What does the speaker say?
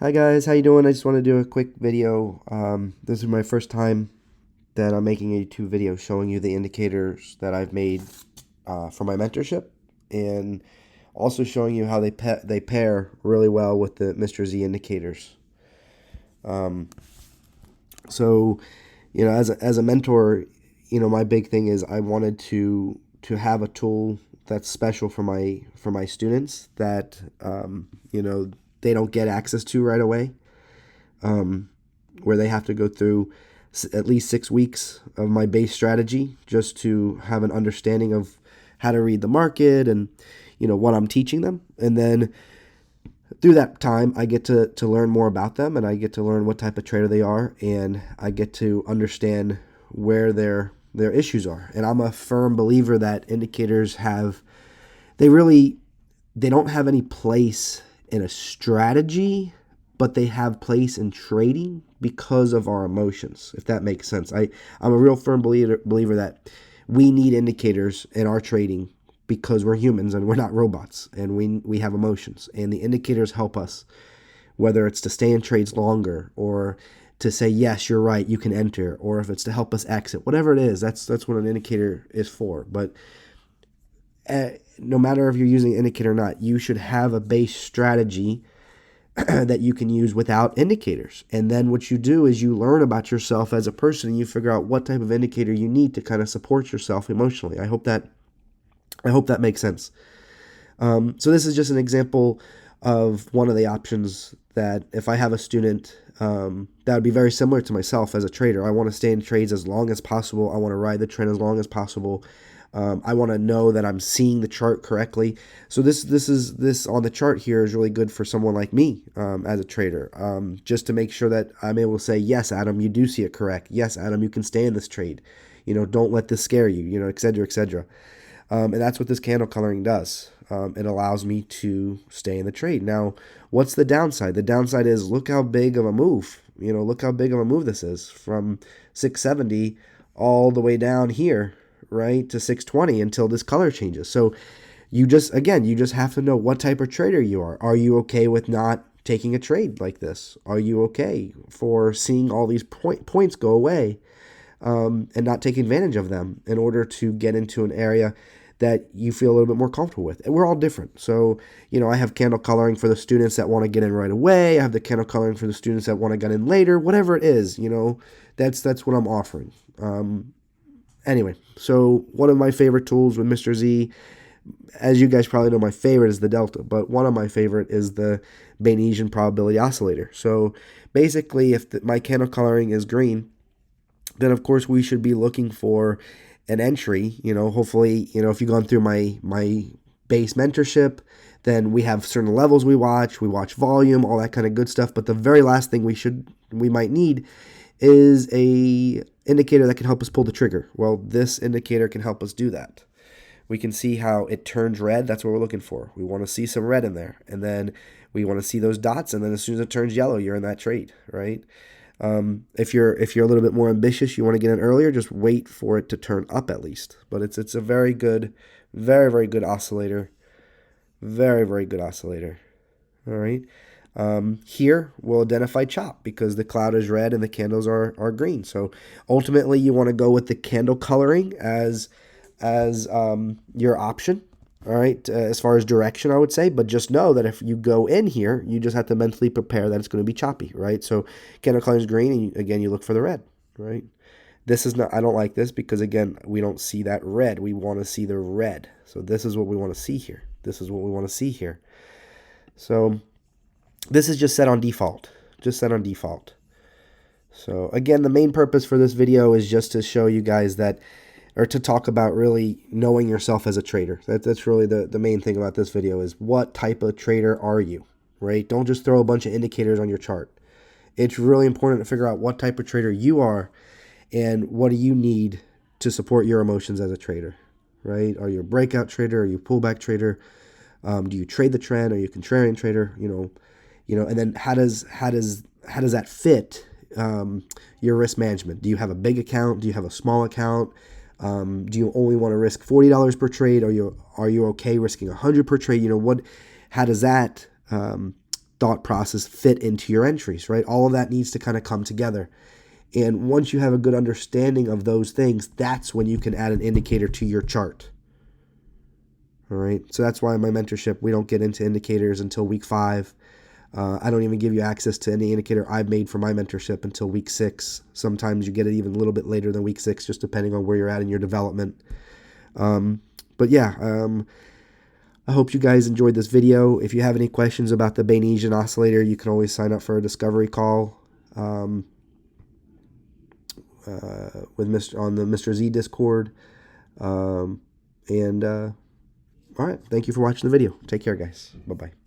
Hi guys, how you doing? I just want to do a quick video. This is my first time that I'm making a YouTube video showing you the indicators that I've made for my mentorship, and also showing you how they pair really well with the Mr. Z indicators. Um, so, as a mentor, my big thing is I wanted to have a tool that's special for my students that they don't get access to right away, where they have to go through at least 6 weeks of my base strategy just to have an understanding of how to read the market and what I'm teaching them. And then through that time, I get to learn more about them, and I get to learn what type of trader they are, and I get to understand where their issues are. And I'm a firm believer that indicators they really they don't have any place in a strategy, but they have place in trading because of our emotions, if that makes sense. I'm a real firm believer that we need indicators in our trading because we're humans and we're not robots, and we have emotions, and the indicators help us, whether it's to stay in trades longer or to say, yes, you're right, you can enter, or if it's to help us exit, whatever it is, that's what an indicator is for. But no matter if you're using an indicator or not, you should have a base strategy that you can use without indicators. And then what you do is you learn about yourself as a person, and you figure out what type of indicator you need to kind of support yourself emotionally. I hope that makes sense. So this is just an example of one of the options that if I have a student that would be very similar to myself as a trader. I want to stay in trades as long as possible. I want to ride the trend as long as possible. I want to know that I'm seeing the chart correctly. So this on the chart here is really good for someone like me as a trader, just to make sure that I'm able to say, yes, Adam, you do see it correct. Yes, Adam, you can stay in this trade. Don't let this scare you. Et cetera, et cetera. And that's what this candle coloring does. It allows me to stay in the trade. Now, what's the downside? The downside is look how big of a move. Look how big of a move this is from 670 all the way down here, right, to 620 until this color changes. So you just have to know what type of trader you are. Are you okay with not taking a trade like this? Are you okay for seeing all these points go away and not taking advantage of them in order to get into an area that you feel a little bit more comfortable with? And we're all different. So, I have candle coloring for the students that want to get in right away. I have the candle coloring for the students that want to get in later. Whatever it is, that's what I'm offering. Anyway, so one of my favorite tools with Mr. Z, as you guys probably know, my favorite is the Delta, but one of my favorite is the Bayesian probability oscillator. So basically, if my candle coloring is green, then of course we should be looking for an entry. Hopefully, if you've gone through my base mentorship, then we have certain levels we watch volume, all that kind of good stuff. But the very last thing we might need is a indicator that can help us pull the trigger. Well, this indicator can help us do that. We can see how it turns red. That's what we're looking for. We want to see some red in there, and then we want to see those dots, and then as soon as it turns yellow, you're in that trade, right? If you're a little bit more ambitious, you want to get in earlier, just wait for it to turn up at least. But it's a very good, very, very good oscillator. Very, very good oscillator. All right. Here we'll identify chop because the cloud is red and the candles are green. So ultimately you want to go with the candle coloring as your option. All right, as far as direction, I would say, but just know that if you go in here, you just have to mentally prepare that it's going to be choppy, right? So candle coloring is green, and again, you look for the red, right? This is not, I don't like this because, again, we don't see that red. We want to see the red. So this is what we want to see here. This is what we want to see here. So this is just set on default, So again, the main purpose for this video is just to show you guys that, or to talk about really knowing yourself as a trader. That's really the main thing about this video is what type of trader are you, right? Don't just throw a bunch of indicators on your chart. It's really important to figure out what type of trader you are and what do you need to support your emotions as a trader, right? Are you a breakout trader? Are you a pullback trader? Do you trade the trend? Are you a contrarian trader? And then how does that fit your risk management? Do you have a big account? Do you have a small account? Do you only want to risk $40 per trade? Are you okay risking $100 per trade? How does that thought process fit into your entries, right? All of that needs to kind of come together. And once you have a good understanding of those things, that's when you can add an indicator to your chart. All right. So that's why in my mentorship, we don't get into indicators until week 5. I don't even give you access to any indicator I've made for my mentorship until week 6. Sometimes you get it even a little bit later than week 6, just depending on where you're at in your development. But yeah, I hope you guys enjoyed this video. If you have any questions about the Bayesian oscillator, you can always sign up for a discovery call with on the Mr. Z Discord. All right, thank you for watching the video. Take care, guys. Bye-bye.